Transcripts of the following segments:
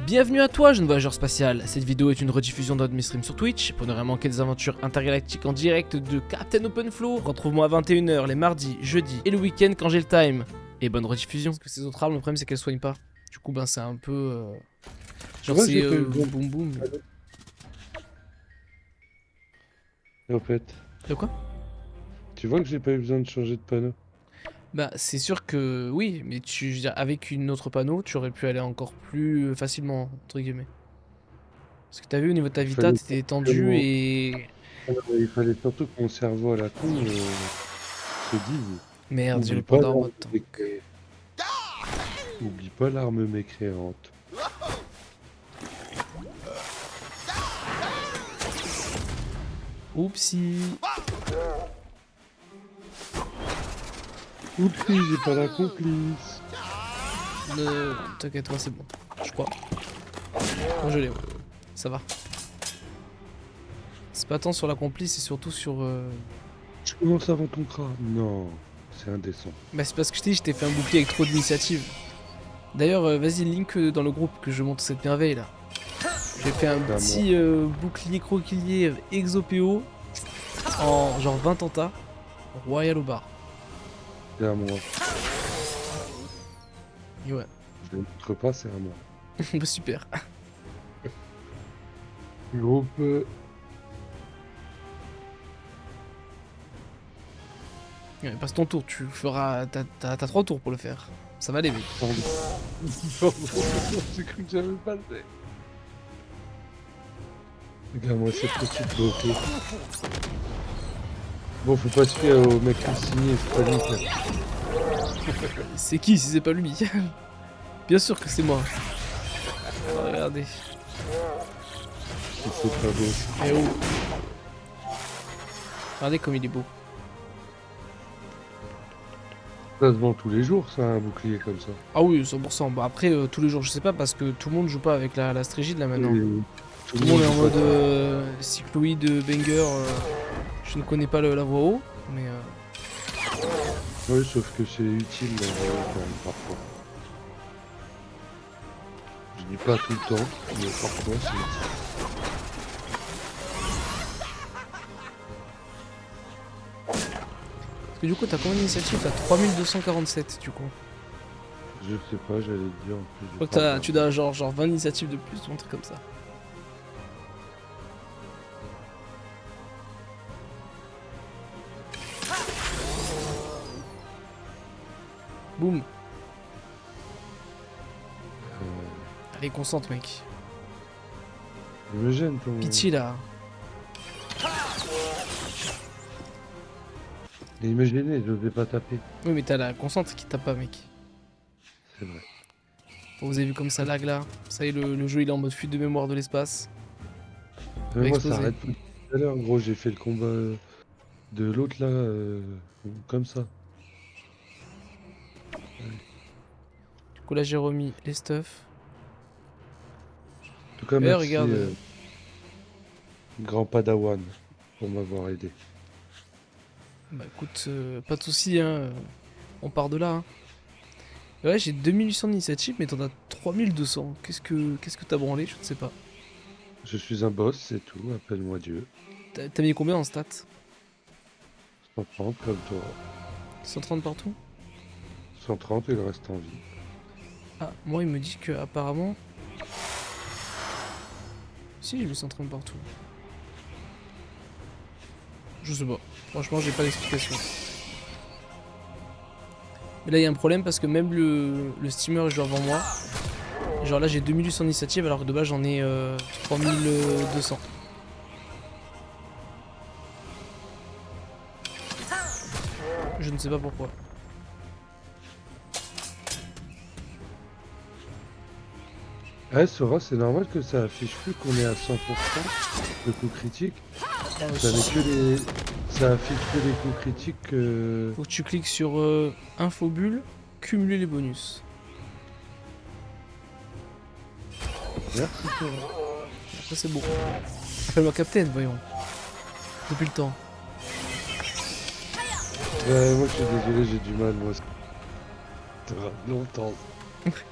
Bienvenue à toi, jeune voyageur spatial. Cette vidéo est une rediffusion d'un de mes streams sur Twitch. Pour ne rien manquer des aventures intergalactiques en direct de Captain OpenFlow, retrouve-moi à 21 h les mardis, jeudis et le week-end quand j'ai le time. Et bonne rediffusion. Parce que ces autres armes, le problème c'est qu'elles soignent pas. Du coup, ben c'est un peu. Genre, Ouais, c'est j'ai pas eu bon. boum boum. En fait, De quoi? tu vois que j'ai pas eu besoin de changer de panneau. Bah, c'est sûr que oui, mais je veux dire, avec une autre panneau, tu aurais pu aller encore plus facilement, entre guillemets. Parce que t'as vu, au niveau de ta Il vita, fallait t'étais que tendu et. il fallait surtout que mon cerveau à la con se dise Merde, j'ai oublie le pas panda en l'arme mode tank. mécréante. Oublie pas l'arme mécréante. Oupsie. Oupsie, j'ai pas la complice. T'inquiète, moi c'est bon, je crois. Bon, je l'ai, ouais. Ça va. C'est pas tant sur la complice, c'est surtout sur. Je commence avant ton crâne. Non, c'est indécent. Bah, c'est parce que je t'ai dit, je t'ai fait un bouclier avec trop d'initiative. D'ailleurs, vas-y, link dans le groupe que je montre cette merveille là. J'ai fait un petit bouclier croquilier exopéo en genre 20 tentas. Royal au bar. C'est à moi. Et ouais, Je ne montre pas, c'est à moi. bah, super. Groupe. Ouais, passe ton tour, tu feras. T'as 3 tours pour le faire. Ça va aller vite. Pardon. Pardon, j'ai cru que j'avais pas fait. Regarde-moi cette petite beauté. Bon, faut pas se fier au mec qui signe, c'est pas nickel. C'est qui si c'est pas lui? Bien sûr que c'est moi. Regardez. C'est pas beau. Eh oh. Regardez comme il est beau. Ça se vend tous les jours, ça, un bouclier comme ça. Ah oui, 100%. Bah après, tous les jours, je sais pas, parce que tout le monde joue pas avec la Strigide là maintenant. Et Tout le monde est en joue mode pas. cycloïde, banger. Je ne connais pas la voix haut, mais. Oui, sauf que c'est utile quand même, parfois. Je dis pas tout le temps, mais parfois c'est utile. Parce que du coup, t'as combien d'initiatives? T'as 3247 du coup. Je sais pas, j'allais te dire en plus. Je crois que tu dois genre 20 initiatives de plus ou un truc comme ça. Boum. Allez, concentre, mec. Il me gêne ton. Pitié là. Il me gênait, je n'osais pas taper. Oui, mais t'as la concentre qui tape pas, mec. C'est vrai. Bon, vous avez vu comme ça lag là. Ça y est, le jeu il est en mode fuite de mémoire de l'espace. Mais moi, exploser. ça arrête tout à l'heure, gros. J'ai fait le combat de l'autre là, comme ça. Du coup, là, j'ai remis les stuff. En tout cas, Eh, merci, regarde. grand Padawan, pour m'avoir aidé. Bah écoute, pas de soucis, hein. On part de là. Hein. Et ouais, j'ai 2800 d'initiative, mais t'en as 3200. Qu'est-ce que t'as branlé? Je ne sais pas. Je suis un boss, c'est tout. Appelle-moi Dieu. T'as mis combien en stats? 130 comme toi. 130 partout? 130 et le reste en vie. Ah, moi il me dit que apparemment. Si, j'ai mis 130 partout. Je sais pas. Franchement, j'ai pas d'explication. Mais là, il y a un problème parce que même le steamer est joué avant moi. Genre là, j'ai 2800 d'initiative alors que de base, j'en ai 3200. Je ne sais pas pourquoi. Ouais, Sora, c'est normal que ça affiche plus qu'on est à 100% de coups critiques. Ça affiche que les coups critiques. Faut que tu cliques sur Infobulle, cumuler les bonus. Merci Sora. Ça c'est bon. Appelle-moi Captain, voyons. Depuis le temps. Moi je suis désolé, j'ai du mal, moi. Ça fera longtemps.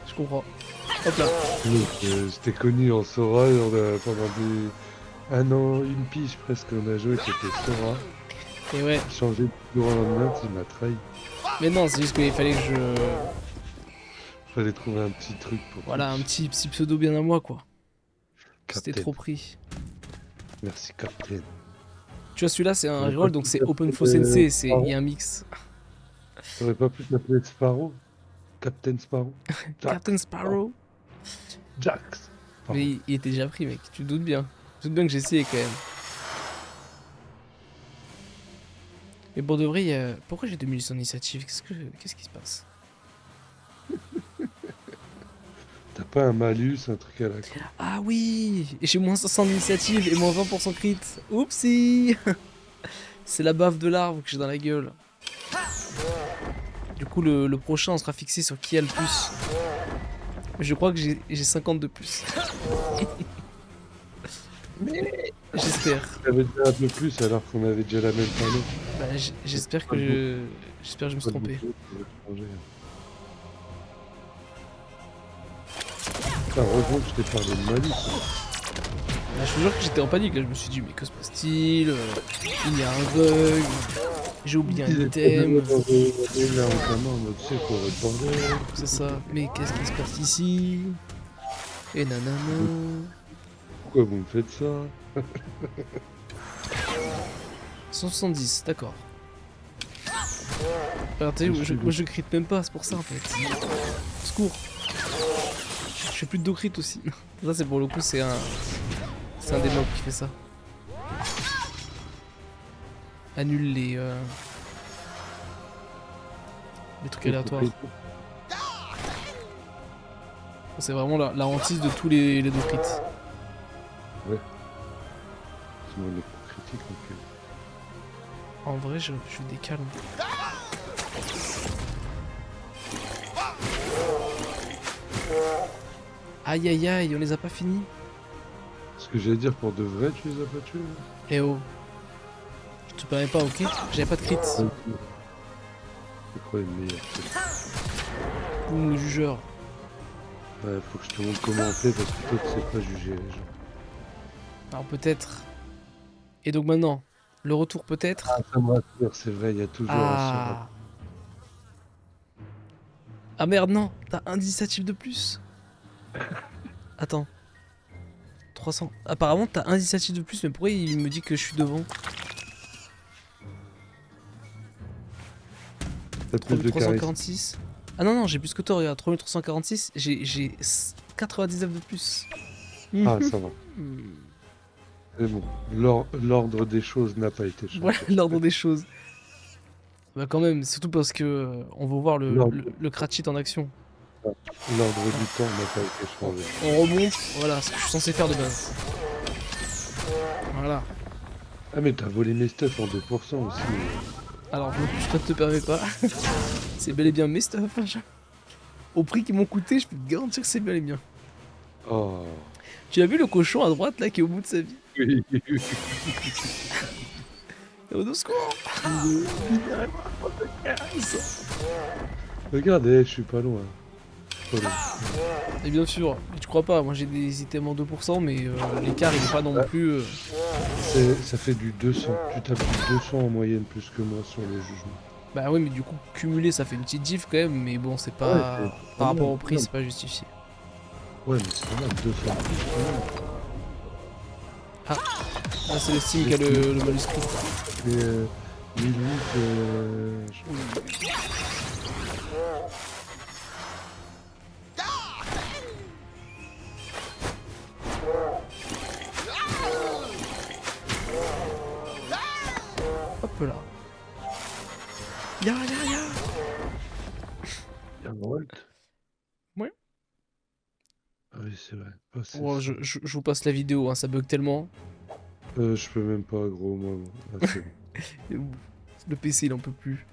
Je comprends. Hop là. Donc, c'était connu en Sora, on a, pendant un an, une pige presque, on a joué, c'était Sora. Et ouais. Changé du jour au lendemain, il m'a trahi. Mais non, c'est juste qu'il fallait que je... Fallait trouver un petit truc pour Voilà, un Twitch. petit pseudo bien à moi, quoi. C'était Captain. trop pris. Merci, Captain. Tu vois, celui-là, c'est un T'aurais pas reroll, donc pu c'est t'appeler, OpenFlow Sensei. Il y Sparrow? a un mix. T'aurais pas pu t'appeler Sparrow? Captain Sparrow? Captain Jax. Oh, Sparrow. Jax. Mais Pardon. il était déjà pris, mec. Tu te doutes bien. Tu te doutes bien que j'ai essayé, quand même. Mais pour de vrai, pourquoi j'ai 2100 d'initiative? Qu'est-ce qui se passe? T'as pas un malus, un truc à la con? Ah oui! Et j'ai moins 500 d'initiative et moins 20% crit. Oupsie! C'est la baffe de l'arbre que j'ai dans la gueule. Du coup, le prochain, on sera fixé sur qui a le plus. Je crois que j'ai 50 de plus. J'espère. T'avais déjà un peu plus alors qu'on avait déjà la même palette. Bah, j'espère que j'espère que je me suis Pas de trompé. boucle, ça va changer. Putain, heureusement que je t'ai parlé de malus. Bah, je te jure que j'étais en panique là, je me suis dit mais que se passe-t-il? Il y a un bug, j'ai oublié un item, Là, en gamin, en mode, tu sais, faut être bordel. c'est ça. Mais qu'est-ce qui se passe ici? Et nanana. Pourquoi vous me faites ça? 170, d'accord. Alors t'as vu, moi je crit même pas, c'est pour ça en fait. Au secours. Je fais plus de 2 crit aussi. Ça c'est pour le coup, c'est un des mobs qui fait ça. Annule les trucs aléatoires. C'est vraiment la hantise de tous les 2 crits. Ouais. Sinon, on est pas critique, donc. En vrai, je décale. Aïe aïe aïe, on les a pas finis. Ce que j'allais dire, pour de vrai, tu les as pas tués? Eh oh. Je te permets pas, ok? J'avais pas de crit. C'est quoi le meilleur? Boum, le jugeur. Ouais, faut que je te montre comment on fait parce que toi, tu sais pas juger les gens. Alors peut-être. Et donc maintenant, le retour peut-être. Ah, ça me rassure, c'est vrai, il y a toujours un Ah. Ah merde, non, t'as un initiative de plus. Attends. 300. Apparemment, t'as un initiative de plus, mais pourquoi il me dit que je suis devant? T'as plus de charisme. 3346. Ah non, non, j'ai plus que toi, regarde. 3346, j'ai 99 de plus. Ah, ça va. C'est bon. L'ordre des choses n'a pas été changé. Voilà l'ordre des choses. Bah quand même, surtout parce que on va voir le Cratchit en action. L'ordre du temps n'a pas été changé. On remonte, voilà ce que je suis censé faire de base. Voilà. Ah, mais t'as volé mes stuff en 2% aussi. Alors, je ne te permets pas. C'est bel et bien mes stuff. Au prix qu'ils m'ont coûté, je peux te garantir que c'est bel et bien. Oh. Tu as vu le cochon à droite là qui est au bout de sa vie? Oui. Au secours. Regardez, je suis pas loin. Pas loin. Et bien sûr, mais tu crois pas, moi j'ai des items en 2%, mais l'écart il est pas non plus... Ça fait du 200. Tu tapes du 200 en moyenne plus que moi sur le jugement. Bah oui, mais du coup, cumulé ça fait une petite diff quand même, mais bon, c'est pas... Ouais, par rapport au prix, c'est pas justifié. Ouais, mais c'est pas mal, 200 plus. Ah, c'est le Steam qui a le manuscrit. Et 1008, Hop là. Ya. Volt. Ouais. Ah oui, c'est vrai. Oh, Oh, je vous passe la vidéo, hein, ça bug tellement. Je peux même pas, gros, moi. Ah, c'est bon. Le PC il en peut plus.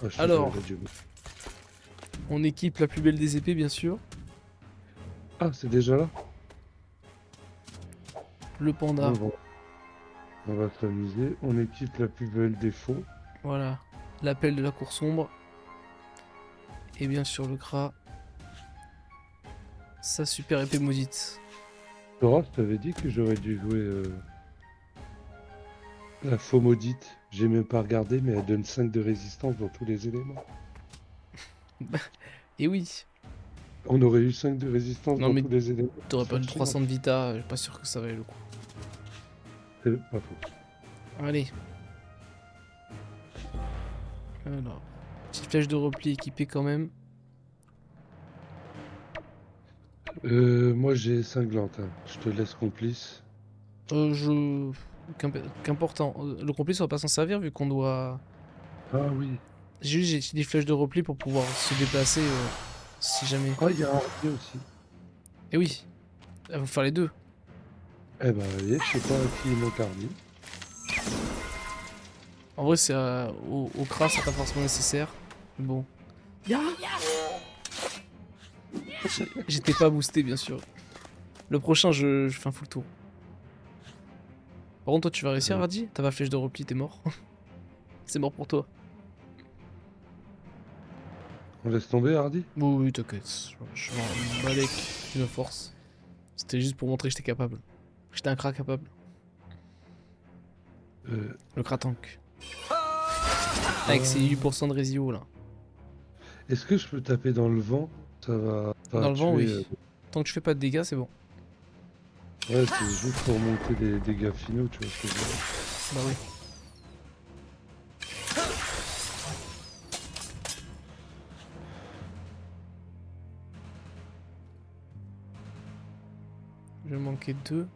Ah, je suis Alors. dans la radio. On équipe la plus belle des épées, bien sûr. Ah, c'est déjà là? Le panda. On va s'amuser. On équipe la plus belle des faux. Voilà. L'appel de la cour sombre. Et bien sûr le Kra. Sa super épée maudite. Laura, je t'avais dit que j'aurais dû jouer la faux maudite. J'ai même pas regardé, mais elle donne 5 de résistance dans tous les éléments. Et oui. On aurait eu 5 de résistance Non dans mais tous les éléments. t'aurais C'est pas de archi long. 300 de vita, pas sûr que ça valait le coup. C'est pas faux. Allez. Alors. Petite flèche de repli équipée quand même. Moi j'ai cinglante, hein. Je te laisse complice. Je... Qu'important. Le complice on va pas s'en servir vu qu'on doit... Ah oui. J'ai des flèches de repli pour pouvoir se déplacer si jamais. Ah, il y a un hardi aussi. Et oui. Il faut faire les deux. Eh ben, voyez, je sais pas qui est mon hardi. En vrai c'est au cras c'est pas forcément nécessaire. Mais bon. Ya J'étais pas boosté bien sûr. Le prochain je fais un full tour. Par contre toi tu vas réussir Hardy? T'as pas flèche de repli, t'es mort. C'est mort pour toi. On laisse tomber, hardi? Oui, oui, t'inquiète. Je m'en balèque une force. C'était juste pour montrer que j'étais capable. J'étais un crack capable. Le kratank. Avec ses 8% de résio là. Est-ce que je peux taper dans le vent? Ça va pas Dans le vent, tuer, oui. Tant que je fais pas de dégâts, c'est bon. Ouais, c'est juste pour monter les dégâts finaux, tu vois ce que je veux dire. Bah oui. Je vais manquer 2.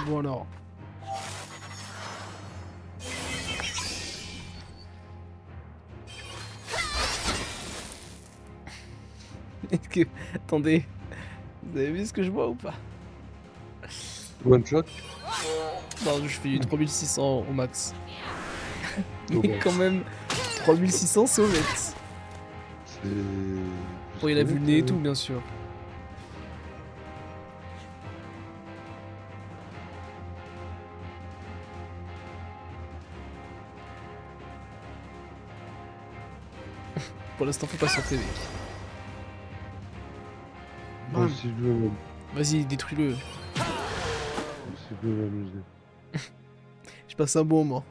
Bon alors. Attendez. Vous avez vu ce que je vois ou pas? One shot? Non, je fais du 3600 au max. Au Mais max. quand même, 3600 c'est au max. C'est... Bon, il a vu le nez et tout, bien sûr. Pour l'instant, faut pas sauter, mec. Moi aussi, je veux Vas-y, détruis-le. m'amuser. Je passe un bon moment.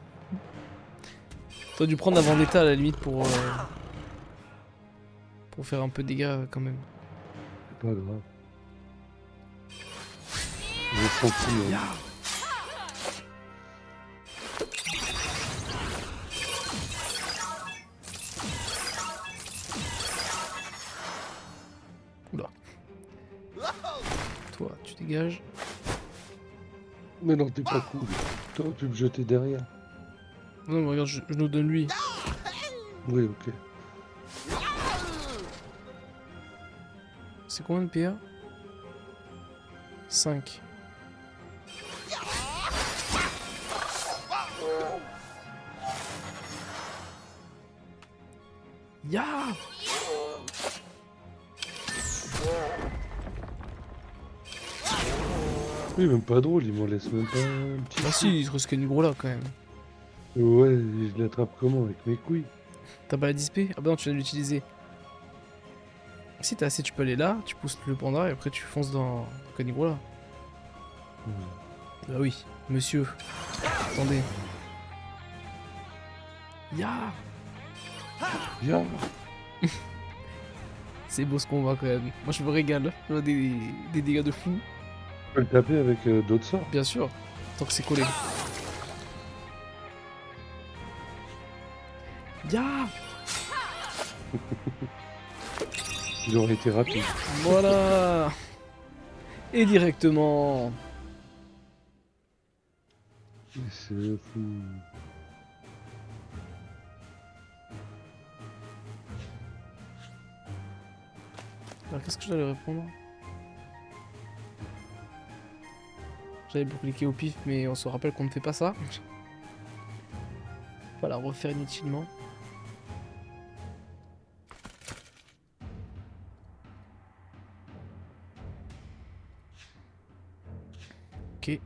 T'aurais dû prendre la vendetta à la limite pour faire un peu de dégâts quand même. C'est pas grave. J'ai senti, hein. Oula. Toi, tu dégages. Mais non, t'es pas cool. Toi, tu me jeter derrière. Non, mais regarde, je nous donne lui. Oui, ok. C'est combien de PA? 5. Ya Oui, même pas drôle, il m'en laisse même pas un petit. Bah si, il se risque une gros là quand même. Ouais, je l'attrape comment? Avec mes couilles? T'as pas la disp? Ah bah non, tu viens de l'utiliser. Si t'as assez, tu peux aller là, tu pousses le panda et après tu fonces dans Canigro là. Bah oui, monsieur. Attendez. Ya Viens! C'est beau ce combat quand même. Moi je me régale. Je vois des dégâts de fou. Tu peux le taper avec d'autres sorts. Bien sûr, tant que c'est collé. Ya Il aurait été rapide. Voilà. Et directement. C'est fou. Alors qu'est-ce que je dois lui répondre? J'avais pour cliquer au pif, mais on se rappelle qu'on ne fait pas ça. Pas la refaire inutilement. Ok,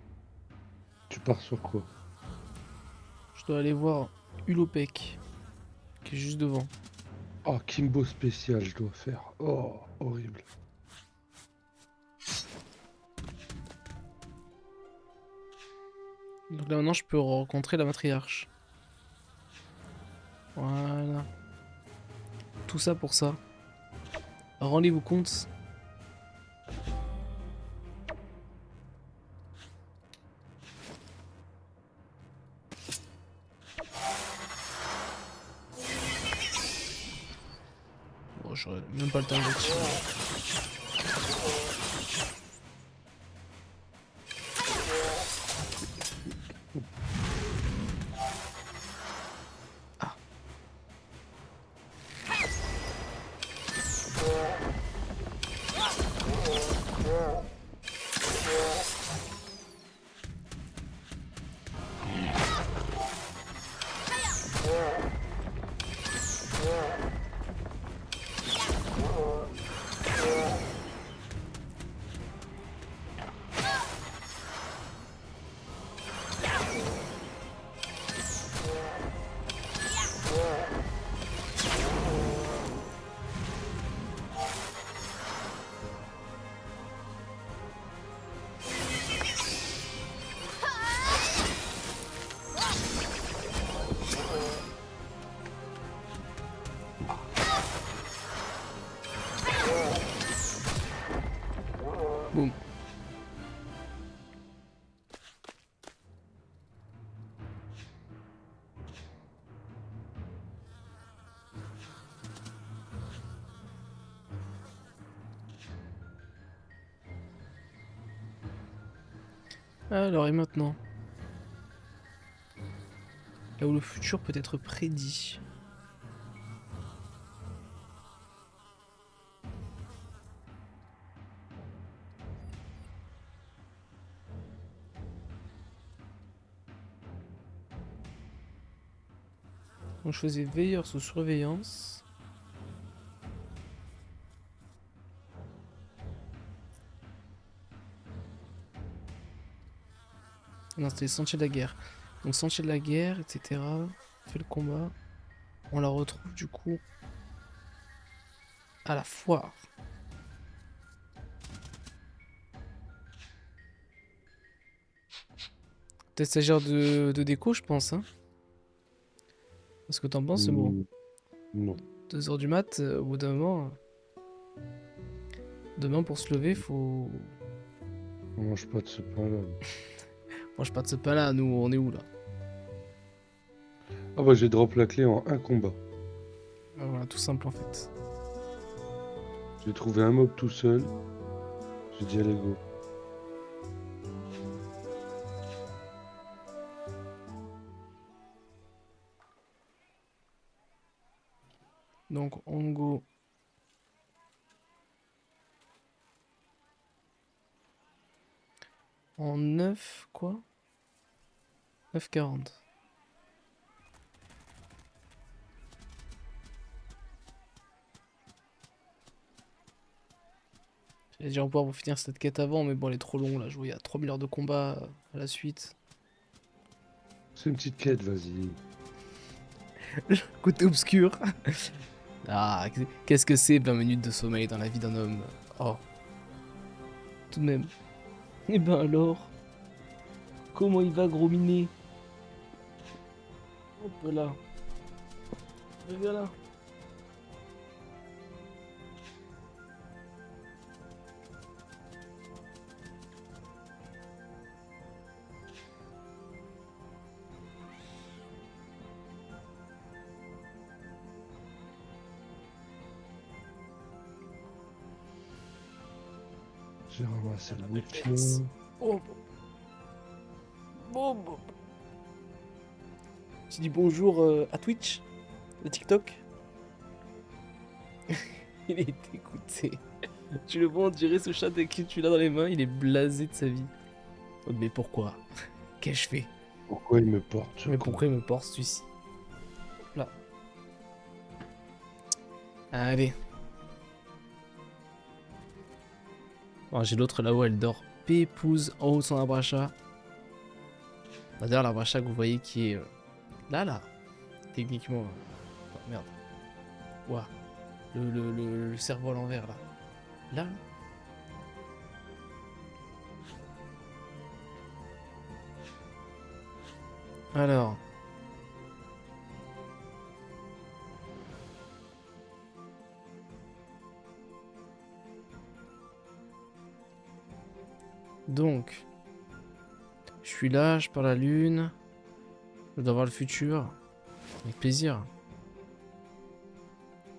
Tu pars sur quoi? je dois aller voir Ulopec, qui est juste devant. Oh, Kimbo spécial, je dois faire. Oh, horrible. Donc là maintenant je peux rencontrer la matriarche. Voilà. Tout ça pour ça. Rendez-vous compte. Bon, j'aurais même pas le temps de le tirer. Ah. Boum. Alors et maintenant? Là où le futur peut être prédit. Donc je faisais veilleur sous surveillance. Non, c'était les sentiers de la guerre. Donc sentiers de la guerre, etc. On fait le combat. On la retrouve du coup à la foire. Peut-être s'agir de déco, je pense. Hein. Parce que t'en penses, bon. Non. 2 h du mat, au bout d'un moment. Demain, pour se lever, faut. On mange pas de ce pain-là. Mange pas de ce pain là, nous, on est où là? Ah bah j'ai drop la clé en un combat. Ah, voilà, tout simple en fait. J'ai trouvé un mob tout seul. J'ai dit allez go. Donc, on go. En 9, quoi? 9,40. J'allais dire on va pouvoir vous finir cette quête avant, mais bon, elle est trop longue là. Je vois, il y a 3000 heures de combat à la suite. C'est une petite quête, vas-y. Côté obscur. Ah, qu'est-ce que c'est 20 minutes de sommeil dans la vie d'un homme? Oh. Tout de même. Eh ben alors. Comment il va, gros minet? Hop là. Viens là. J'ai ramassé le bouquin. Oh. Bon. Tu dis bonjour à Twitch, à TikTok. Il est écouté. Tu le vois, on dirait ce chat dès que tu l'as dans les mains, il est blasé de sa vie. Oh, mais pourquoi? Qu'ai-je fait? Pourquoi il me porte ce Mais con? pourquoi il me porte celui-ci? Là. Allez. Oh, j'ai l'autre là-haut, elle dort pépouze en haut de son arbre à chat. D'ailleurs, l'arbre à chat que vous voyez qui est là. Techniquement. Oh, merde. Ouah. Le cerveau à l'envers là. Là. Alors. Donc. Je suis là, je parle à la lune. Je dois voir le futur. Avec plaisir.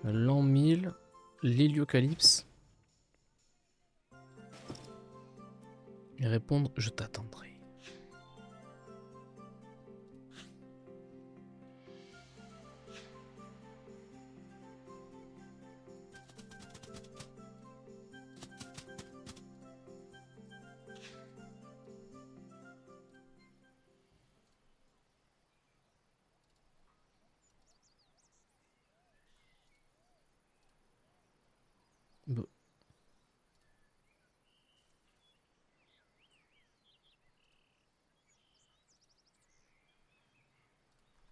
L'an 1000. L'héliocalypse. Et répondre, je t'attendrai. Bon.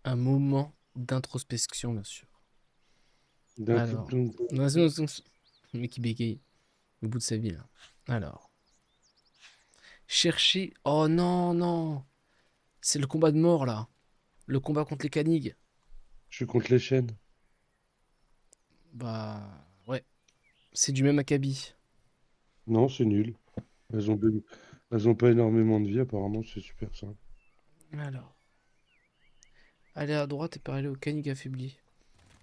Un moment d'introspection, bien sûr. D'un tout Alors. plein. Le mec qui bégaye au bout de sa vie là. Alors. Chercher. Oh non, non. C'est le combat de mort là. Le combat contre les canigs. Je suis contre les chaînes. Bah. Ouais. C'est du même acabit. Non, c'est nul. Elles ont pas énormément de vie, apparemment, c'est super simple. Alors. Aller à droite et parler au canig affaibli.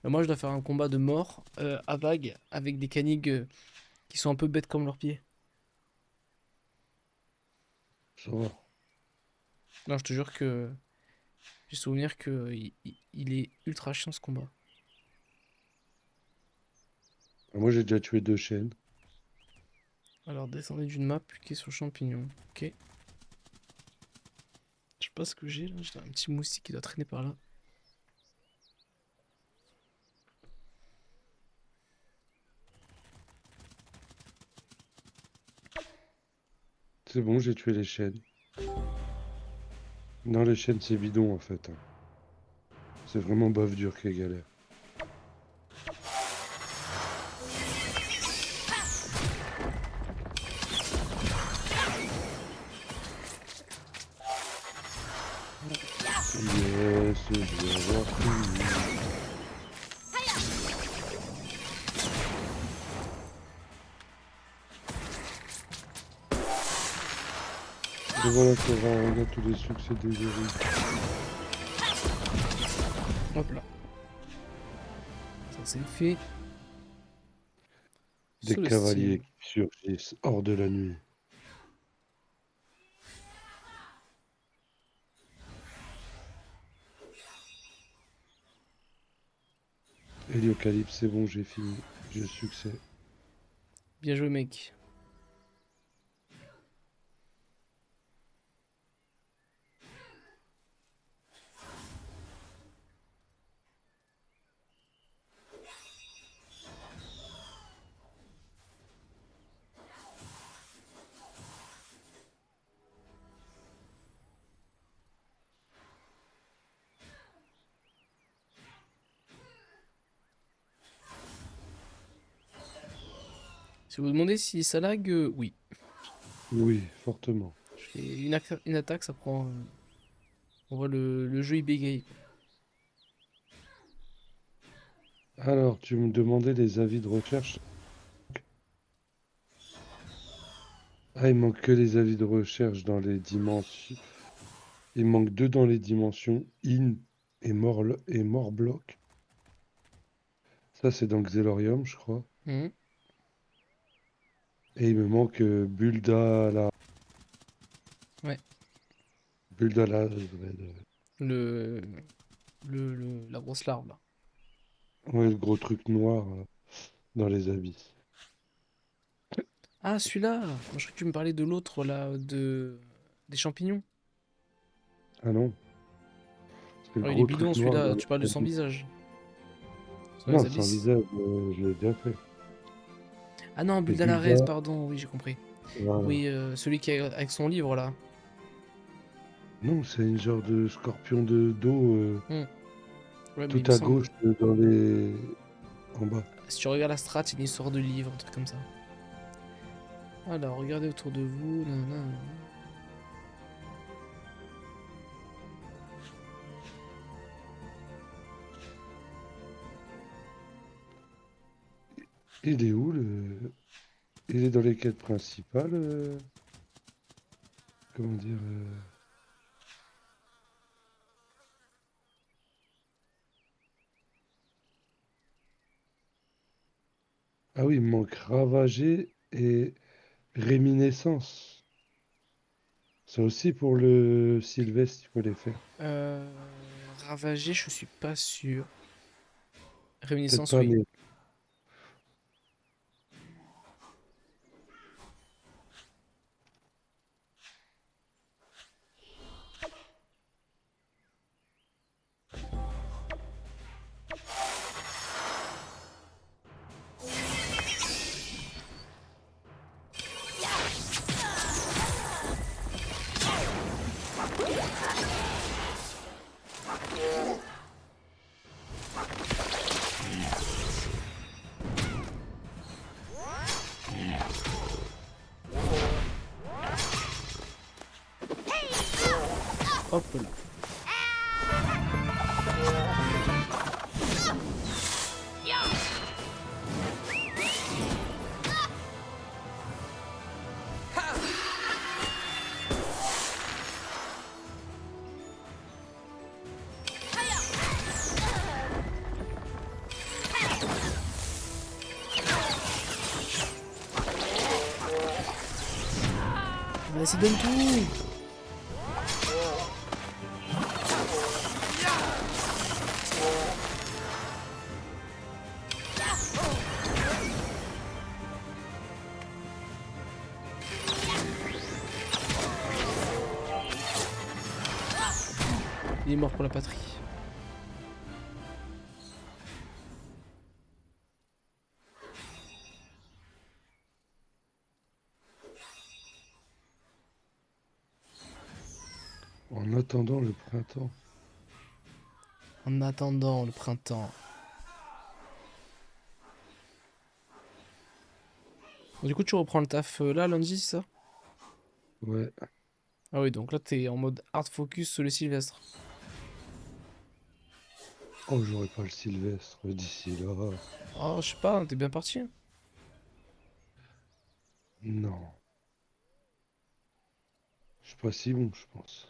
Moi, je dois faire un combat de mort à vague avec des canigs qui sont un peu bêtes comme leurs pieds. Ça va. Non, je te jure que j'ai souvenir que il est ultra chiant ce combat. Moi, j'ai déjà tué 2 chaînes. Alors, descendez d'une map, cliquez sur champignon. Ok. Je sais pas ce que j'ai là. J'ai un petit moustique qui doit traîner par là. C'est bon, j'ai tué les chaînes. Non, les chaînes, c'est bidon, en fait, hein. C'est vraiment bœuf dur qui est galère. Yes, je vais avoir fini. Et voilà, on a tous les succès des héros. Hop là. Ça c'est fait. Des Celestine. cavaliers qui surgissent hors de la nuit. Héliocalypse, c'est bon, j'ai fini. J'ai succès. Bien joué mec. Si vous vous demandez si ça lag, oui. Oui, fortement. Je fais une attaque, ça prend. On voit le jeu il bégaye. Alors, tu me demandais les avis de recherche. Ah, il manque que les avis de recherche dans les dimensions. Il manque 2 dans les dimensions, In et Morblock. Ça, c'est dans Xelorium, je crois. Mhm. Et il me manque Ouais. Buldala. Le, la grosse larve là. Ouais, le gros truc noir dans les abysses. Ah, celui-là! Moi, je croyais que tu me parlais de l'autre, là, des champignons. Ah non, c'est le Oh, il est gros bidon, truc noir celui-là. dans Tu parles de les son abysses. visage. Dans les Non, sans abysses. visage, je l'ai déjà fait. Ah non, C'est Buldalarès, Bulda. pardon. Oui, j'ai compris. Voilà. Oui, celui qui est avec son livre, là. Non, c'est une genre de scorpion de dos Hmm. Ouais, mais tout il me à semble. gauche dans les... en bas. Si tu regardes la strat, c'est une histoire de livre, un truc comme ça. Alors, regardez autour de vous. Nanana. Il est où le... Il est dans les quêtes principales comment dire Ah oui, il me manque ravager et réminiscence. Ça aussi pour le Sylvestre, il faut les faire. Euh, Ravager, je suis pas sûr. Peut-être Réminiscence, pas, oui. mais... Hop là. Vas-y, donne tout! Il est mort pour la patrie. En attendant le printemps. En attendant le printemps. Du coup, tu reprends le taf là, lundi, c'est ça? Ouais. Ah oui, donc là, t'es en mode hard focus sur le Sylvestre. Oh, j'aurais pas le Sylvestre d'ici là. Oh, je sais pas, t'es bien parti, hein. Non. Je suis pas si bon, je pense.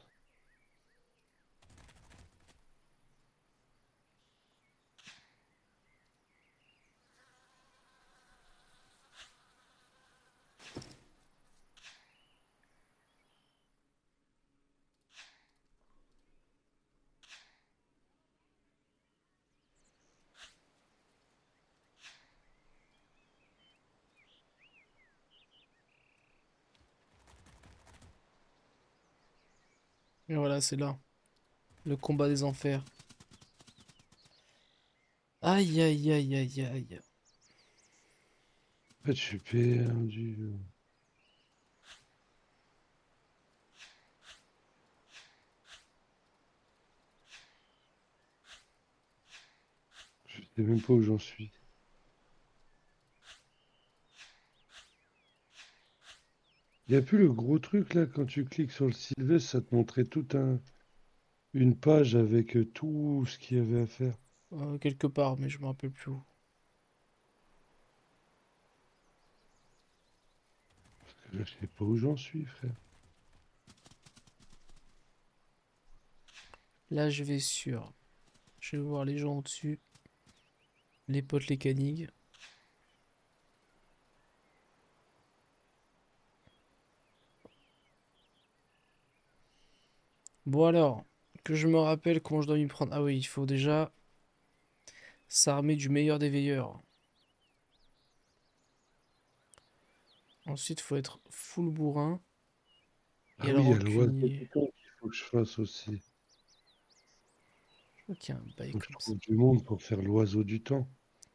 Et voilà, c'est là. Le combat des enfers. Aïe, aïe, aïe, aïe, aïe. En fait, je suis perdu. Je sais même pas où j'en suis. Il n'y a plus le gros truc là, quand tu cliques sur le Sylvestre, ça te montrait une page avec tout ce qu'il y avait à faire. Quelque part, mais je me rappelle plus où. Je sais pas où j'en suis, frère. Là, je vais sur. Je vais voir les gens au-dessus. Les potes, les canigues. Bon alors, que je me rappelle comment je dois m'y prendre. Ah oui, il faut déjà s'armer du meilleur des veilleurs. Ensuite, faut être full bourrin. Et Ah oui, alors il y a l'oiseau rancunier. du temps qu'il faut que je fasse aussi. Je crois qu'il y a un bail Faut que je comme ça. trouve du monde pour faire l'oiseau du temps.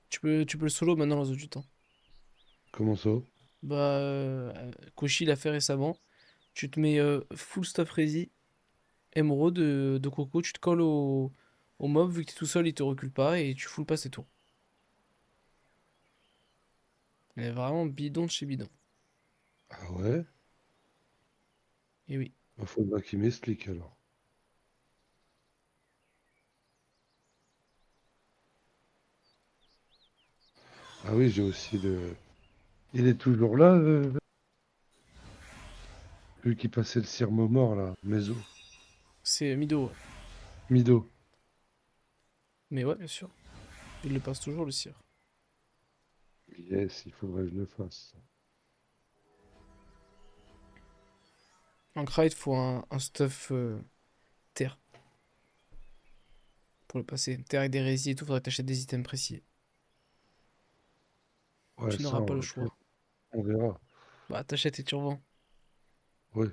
Tu peux le solo maintenant, l'oiseau du temps. Comment ça? Bah, Koshi l'a fait récemment. Tu te mets full stuff ready, émeraude de coco, tu te colles au mob, vu que t'es tout seul, il te recule pas et tu full pas ses tours. Elle est vraiment bidon de chez bidon. Ah ouais? Et oui. Il faudra qu'il m'explique alors. Ah oui, j'ai aussi le... Il est toujours là, lui qui passait le cirme mort là, Méso. C'est Mido, ouais. Mido. Mais ouais, bien sûr. Il le passe toujours, le cire. Yes, il faudrait que je le fasse. En Krait, il faut un stuff terre pour le passer. Terre avec des résis et tout, faudrait que t'achètes des items précis. Ouais, Tu ça, n'auras pas le choix. on verra. Bah, t'achètes et tu revends. Ouais.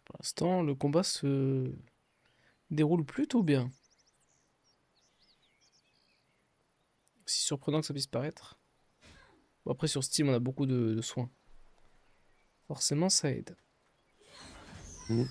Pour l'instant, le combat se déroule plutôt bien. Aussi surprenant que ça puisse paraître. Bon, après, sur Steam, on a beaucoup de soins. Forcément, ça aide. Mm.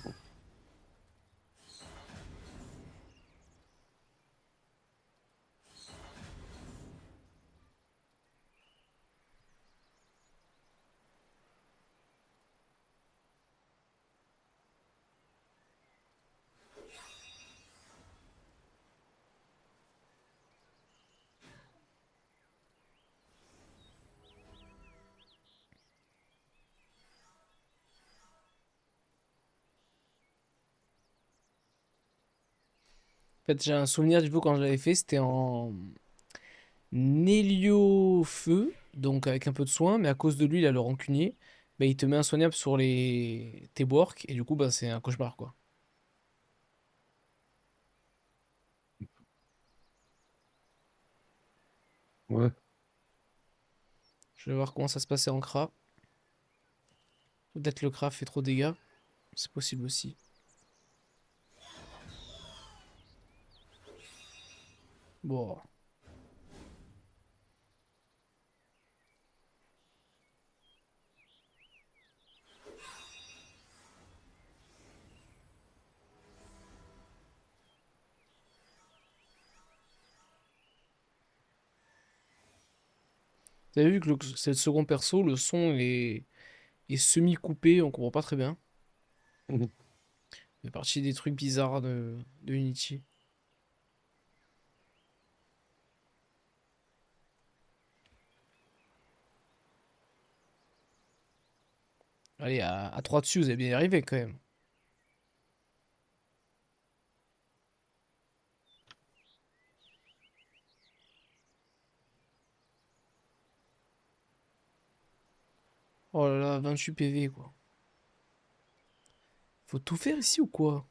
En fait, j'ai un souvenir du coup quand je l'avais fait, c'était en hélio-feu, donc avec un peu de soin, mais à cause de lui, il a le rancunier, bah, il te met un soignable sur tes works, et du coup, bah, c'est un cauchemar, quoi. Ouais. Je vais voir comment ça se passait en Kra. Peut-être le Kra fait trop de dégâts, c'est possible aussi. Bon, vous avez vu que c'est le second perso, le son est semi-coupé, on comprend pas très bien. Mhm. Il fait partie des trucs bizarres de Unity. Allez, à 3 dessus, vous avez bien y arrivé quand même. Oh là là, 28 PV quoi. Faut tout faire ici ou quoi?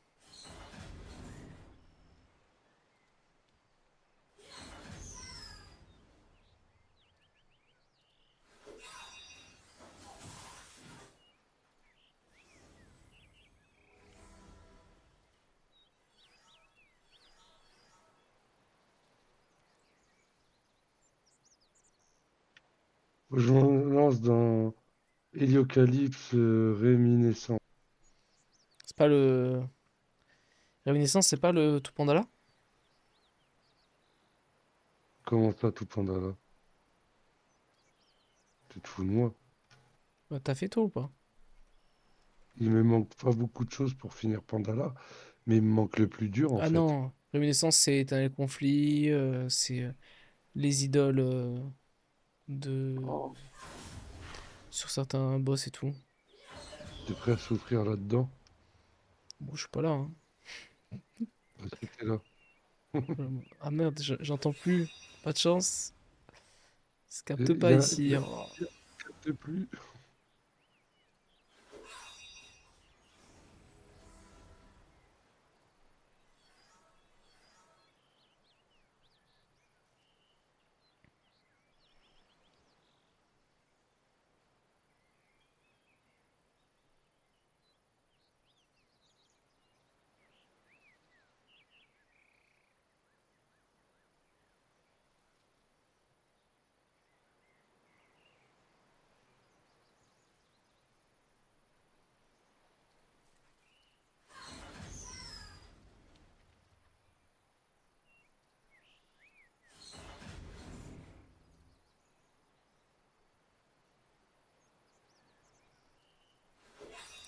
Je me lance dans Héliocalypse réminiscent. C'est pas le Réminiscence, c'est pas le tout panda là? Comment ça, tout Pandala? Tu te fous de moi? Bah, t'as fait toi ou pas? Il me manque pas beaucoup de choses pour finir Pandala, mais il me manque le plus dur en Ah fait. non, Réminiscence, c'est Éternel Conflit, c'est les idoles de... Oh, sur certains boss et tout. t'es prêt à souffrir là-dedans? Bon, je suis pas là, hein. Parce que t'es là. Ah merde, j'entends plus. Pas de chance. Ça capte Il pas y a, ici. Oh. de plus.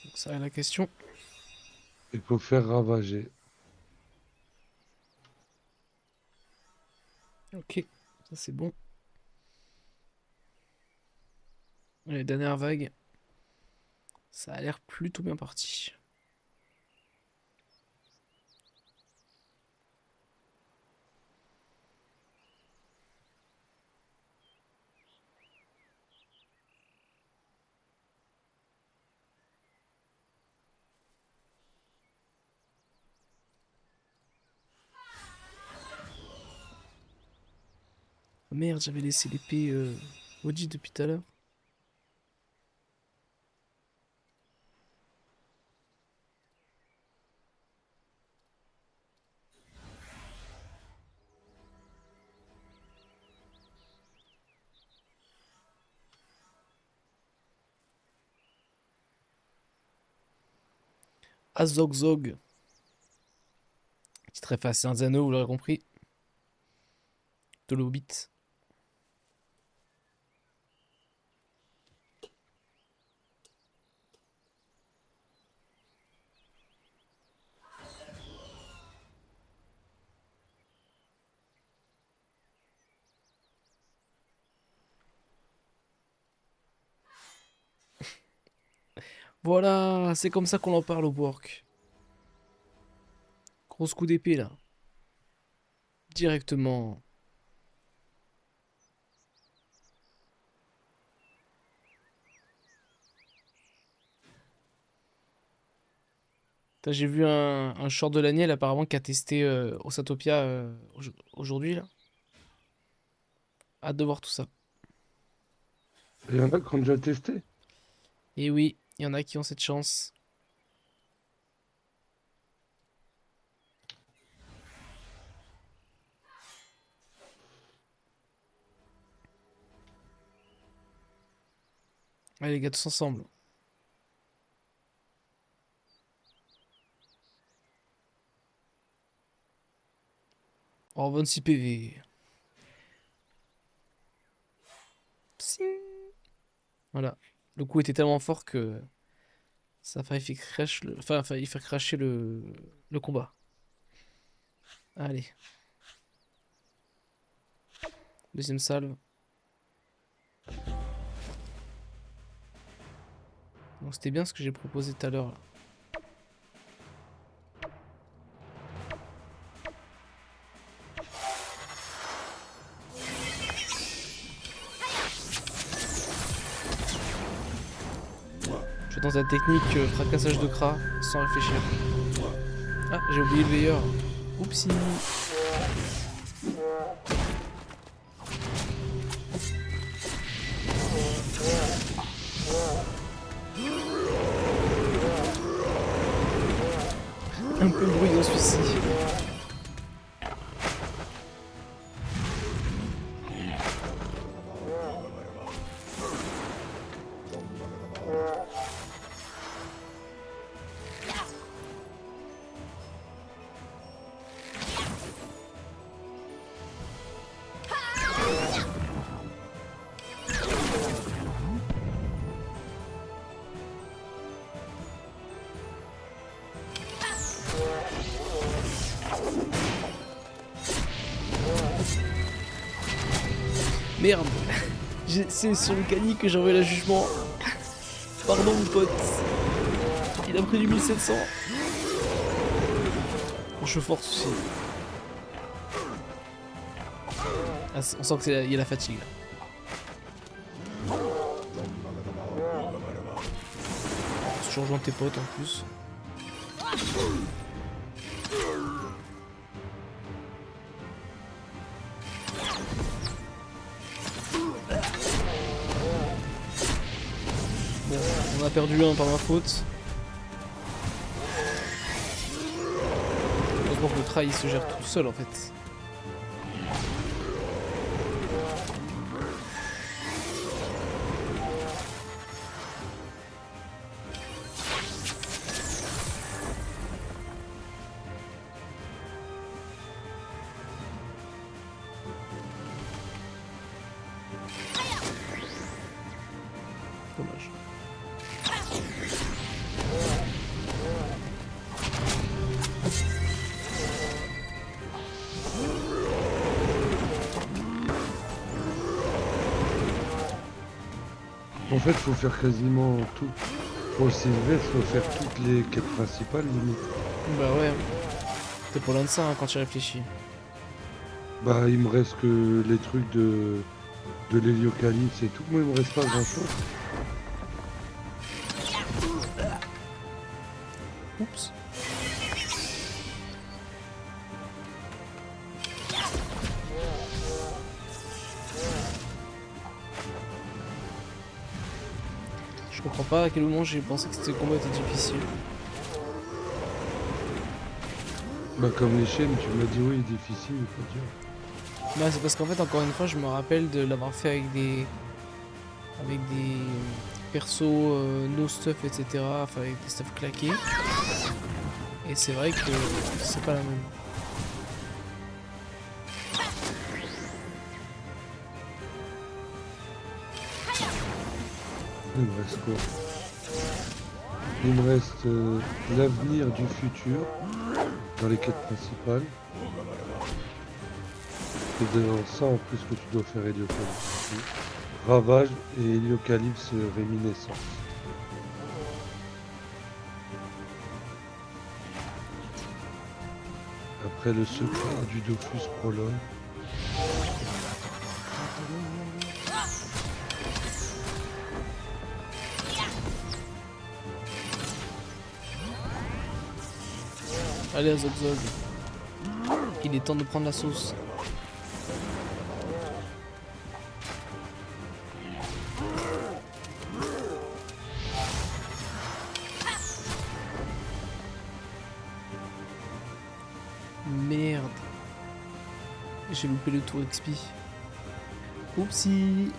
Donc ça est la question. Il faut faire ravager. Ok, ça c'est bon. Les dernières vagues, ça a l'air plutôt bien parti. Oh merde, j'avais laissé l'épée maudite depuis tout à l'heure. Azog Zog. Petite référence à un Zano, vous l'aurez compris. De l'Hobbit. Voilà, c'est comme ça qu'on en parle au work. Grosse coup d'épée là. Directement. Putain, j'ai vu un short de l'année apparemment qui a testé Osatopia aujourd'hui là. Hâte de voir tout ça. Il y en a qui ont déjà testé. Et oui, il y en a qui ont cette chance. Allez les gars, tous ensemble. Oh, 26 PV. Psing. Voilà. Le coup était tellement fort que ça a failli faire crash enfin, failli faire crasher le combat. Allez. Deuxième salve. Bon, c'était bien ce que j'ai proposé tout à l'heure là. Je suis dans la technique fracassage de Kra sans réfléchir. Ah, j'ai oublié le veilleur. Oupsie. Un peu de bruit dans celui-ci. Merde. C'est sur le Cali que j'ai envoyé la jugement. Pardon mon pote. Il a pris du 1700. Je force aussi. Ah, on sent qu'il y a la fatigue là. Tu rejoins tes potes en plus. Bon, on a perdu un par ma faute. Heureusement que le trail il se gère tout seul en fait. Dommage. En fait, faut faire quasiment tout. Pour le Sylvestre, faut faire toutes les quêtes principales, limite. Bah ouais. T'es pas loin de ça hein, quand tu réfléchis. Bah, il me reste que les trucs de l'héliocalypse et tout. Moi, il me reste pas grand chose. Oups. Je comprends pas à quel moment j'ai pensé que ce combat était difficile. Bah, comme les chaînes, tu m'as dit oui, difficile, il faut dire. Bah c'est parce qu'en fait encore une fois je me rappelle de l'avoir fait avec des persos no stuff etc. Enfin avec des stuff claqués. Et c'est vrai que c'est pas la même. Il me reste quoi? Il me reste l'avenir du futur dans les quêtes principales. C'est dans ça en plus que tu dois faire Héliocalypse. Ravage et Héliocalypse réminiscence. Après le secret du Dofus prologue. Allez Azog Zog. Il est temps de prendre la sauce. Merde. J'ai loupé le tour XP. Oupsie.